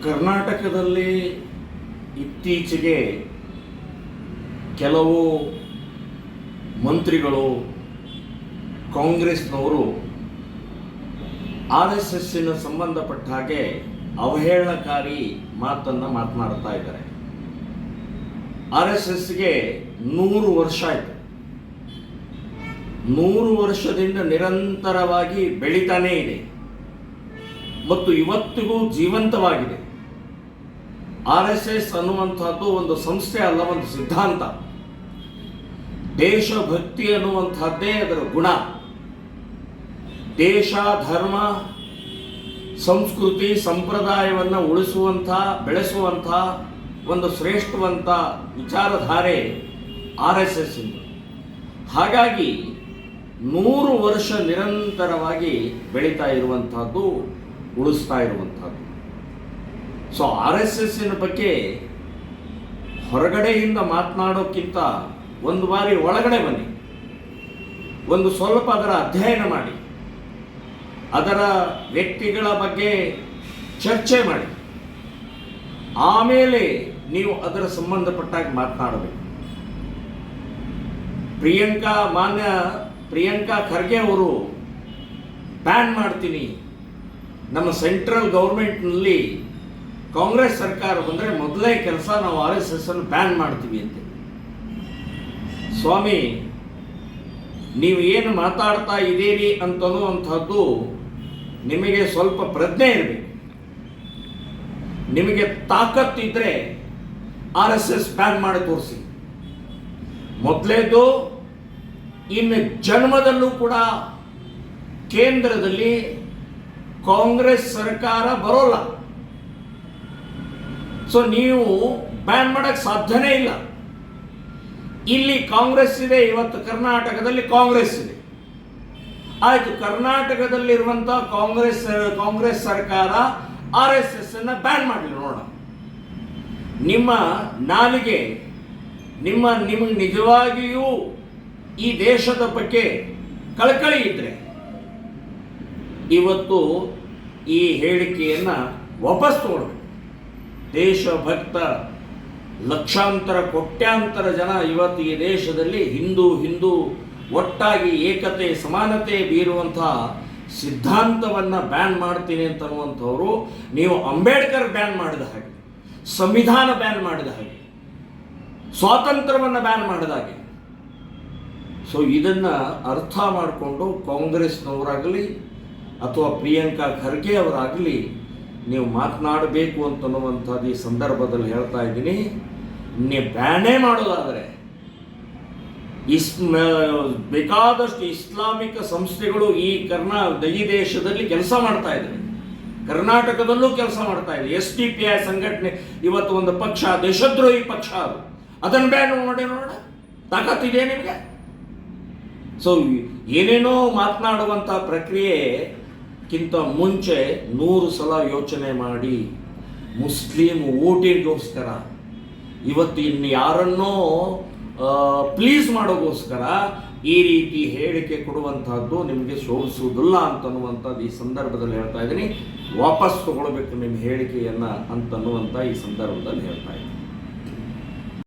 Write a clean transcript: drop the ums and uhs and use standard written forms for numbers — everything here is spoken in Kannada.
ಕರ್ನಾಟಕದಲ್ಲಿ ಇತ್ತೀಚೆಗೆ ಕೆಲವು ಮಂತ್ರಿಗಳು ಕಾಂಗ್ರೆಸ್ನವರು RSSನ ಸಂಬಂಧಪಟ್ಟ ಹಾಗೆ ಅವಹೇಳನಕಾರಿ ಮಾತನ್ನು ಮಾತನಾಡ್ತಾ ಇದ್ದಾರೆ. RSSಗೆ 100 ವರ್ಷ ಆಯಿತು. 100 ವರ್ಷದಿಂದ ನಿರಂತರವಾಗಿ ಬೆಳೀತಾನೇ ಇದೆ ಮತ್ತು ಇವತ್ತಿಗೂ ಜೀವಂತವಾಗಿದೆ. RSS ಅನ್ನುವಂಥದ್ದು ಒಂದು ಸಂಸ್ಥೆ ಅಲ್ಲ, ಒಂದು ಸಿದ್ಧಾಂತ. ದೇಶಭಕ್ತಿ ಅನ್ನುವಂಥದ್ದೇ ಅದರ ಗುಣ. ದೇಶ, ಧರ್ಮ, ಸಂಸ್ಕೃತಿ, ಸಂಪ್ರದಾಯವನ್ನು ಉಳಿಸುವಂಥ, ಬೆಳೆಸುವಂಥ ಒಂದು ಶ್ರೇಷ್ಠವಂತ ವಿಚಾರಧಾರೆ RSS ಇಂದ. ಹಾಗಾಗಿ 100 ವರ್ಷ ನಿರಂತರವಾಗಿ ಬೆಳೀತಾ ಇರುವಂಥದ್ದು, ಉಳಿಸ್ತಾ ಇರುವಂಥದ್ದು. ಸೊ RSSನ ಬಗ್ಗೆ ಹೊರಗಡೆಯಿಂದ ಮಾತನಾಡೋಕ್ಕಿಂತ ಒಂದು ಬಾರಿ ಒಳಗಡೆ ಬನ್ನಿ, ಒಂದು ಸ್ವಲ್ಪ ಅದರ ಅಧ್ಯಯನ ಮಾಡಿ, ಅದರ ವ್ಯಕ್ತಿಗಳ ಬಗ್ಗೆ ಚರ್ಚೆ ಮಾಡಿ, ಆಮೇಲೆ ನೀವು ಅದರ ಸಂಬಂಧಪಟ್ಟಾಗಿ ಮಾತನಾಡಬೇಕು. ಮಾನ್ಯ ಪ್ರಿಯಾಂಕಾ ಖರ್ಗೆ ಅವರು ಬ್ಯಾನ್ ಮಾಡ್ತೀನಿ, ನಮ್ಮ ಸೆಂಟ್ರಲ್ ಗೌರ್ಮೆಂಟ್ನಲ್ಲಿ ಕಾಂಗ್ರೆಸ್ ಸರ್ಕಾರ ಬಂದರೆ ಮೊದಲೇ ಕೆಲಸ ನಾವು RSS ಅನ್ನು ಬ್ಯಾನ್ ಮಾಡ್ತೀವಿ ಅಂತ. ಸ್ವಾಮಿ, ನೀವು ಏನು ಮಾತಾಡ್ತಾ ಇದ್ದೀರಿ ಅಂತನ್ನುವಂಥದ್ದು ನಿಮಗೆ ಸ್ವಲ್ಪ ಪ್ರಜ್ಞೆ ಇರಬೇಕು. ನಿಮಗೆ ತಾಕತ್ತಿದ್ರೆ RSS ಬ್ಯಾನ್ ಮಾಡಿ ತೋರಿಸಿ. ಮೊದಲೇದು, ಇನ್ನು ಜನ್ಮದಲ್ಲೂ ಕೂಡ ಕೇಂದ್ರದಲ್ಲಿ ಕಾಂಗ್ರೆಸ್ ಸರ್ಕಾರ ಬರೋಲ್ಲ. ಸೊ ನೀವು ಬ್ಯಾನ್ ಮಾಡಕ್ಕೆ ಸಾಧ್ಯನೇ ಇಲ್ಲ. ಇಲ್ಲಿ ಕಾಂಗ್ರೆಸ್ ಇದೆ, ಇವತ್ತು ಕರ್ನಾಟಕದಲ್ಲಿ ಕಾಂಗ್ರೆಸ್ ಇದೆ. ಆಯ್ತು, ಕರ್ನಾಟಕದಲ್ಲಿರುವಂಥ ಕಾಂಗ್ರೆಸ್ ಸರ್ಕಾರ RSS ಅನ್ನ ಬ್ಯಾನ್ ಮಾಡಲಿ ನೋಡೋಣ. ನಿಮ್ಮ ನಾಲಿಗೆ, ನಿಮಗೆ ನಿಜವಾಗಿಯೂ ಈ ದೇಶದ ಬಗ್ಗೆ ಕಳಕಳಿ ಇದ್ರೆ ಇವತ್ತು ಈ ಹೇಳಿಕೆಯನ್ನು ವಾಪಸ್ ತಗೊಳ್ಬೇಕು. ದೇಶಭಕ್ತ ಲಕ್ಷಾಂತರ ಕೋಟ್ಯಾಂತರ ಜನ ಇವತ್ತು ಈ ದೇಶದಲ್ಲಿ ಹಿಂದೂ ಒಟ್ಟಾಗಿ ಏಕತೆ ಸಮಾನತೆ ಬೀರುವಂತಹ ಸಿದ್ಧಾಂತವನ್ನು ಬ್ಯಾನ್ ಮಾಡ್ತೀನಿ ಅಂತನ್ನುವಂಥವ್ರು, ನೀವು ಅಂಬೇಡ್ಕರ್ ಬ್ಯಾನ್ ಮಾಡಿದ ಹಾಗೆ, ಸಂವಿಧಾನ ಬ್ಯಾನ್ ಮಾಡಿದ ಹಾಗೆ, ಸ್ವಾತಂತ್ರ್ಯವನ್ನು ಬ್ಯಾನ್ ಮಾಡಿದ ಹಾಗೆ. ಸೊ ಇದನ್ನು ಅರ್ಥ ಮಾಡಿಕೊಂಡು ಕಾಂಗ್ರೆಸ್ನವರಾಗಲಿ ಅಥವಾ ಪ್ರಿಯಾಂಕಾ ಖರ್ಗೆ ಅವರಾಗಲಿ ನೀವು ಮಾತನಾಡಬೇಕು ಅಂತನ್ನುವಂಥದ್ದು ಈ ಸಂದರ್ಭದಲ್ಲಿ ಹೇಳ್ತಾ ಇದ್ದೀನಿ. ನೀವು ಬ್ಯಾನೇ ಮಾಡೋದಾದರೆ ಬೇಕಾದಷ್ಟು ಇಸ್ಲಾಮಿಕ್ ಸಂಸ್ಥೆಗಳು ಈ ದೇಶದಲ್ಲಿ ಕೆಲಸ ಮಾಡ್ತಾ ಇದ್ದಾರೆ, ಕರ್ನಾಟಕದಲ್ಲೂ ಕೆಲಸ ಮಾಡ್ತಾ ಇದೆ. SDPI ಸಂಘಟನೆ ಇವತ್ತು ಒಂದು ಪಕ್ಷ, ದೇಶದ್ರೋಹಿ ಪಕ್ಷ, ಅದನ್ನು ಬ್ಯಾನ್ ಮಾಡಿ ನೋಡೋಣ, ತಾಕತ್ತಿದೆ ನಿಮಗೆ. ಸೊ ಏನೇನೋ ಮಾತನಾಡುವಂಥ ಪ್ರಕ್ರಿಯೆಗಿಂತ ಮುಂಚೆ 100 ಸಲ ಯೋಚನೆ ಮಾಡಿ, ಮುಸ್ಲಿಂ ಓಟಿಗೋಸ್ಕರ ಇವತ್ತು ಇನ್ನು ಯಾರನ್ನೋ ಪ್ಲೀಸ್ ಮಾಡೋಗೋಸ್ಕರ ಈ ರೀತಿ ಹೇಳಿಕೆ ಕೊಡುವಂತಹದ್ದು ನಿಮಗೆ ಶೋಭಿಸುವುದಿಲ್ಲ ಅಂತನ್ನುವಂಥದ್ದು ಈ ಸಂದರ್ಭದಲ್ಲಿ ಹೇಳ್ತಾ ಇದ್ದೀನಿ. ವಾಪಸ್ ತಗೊಳ್ಬೇಕು ನಿಮ್ಮ ಹೇಳಿಕೆಯನ್ನು ಅಂತನ್ನುವಂಥ ಈ ಸಂದರ್ಭದಲ್ಲಿ ಹೇಳ್ತಾ ಇದ್ದೀನಿ.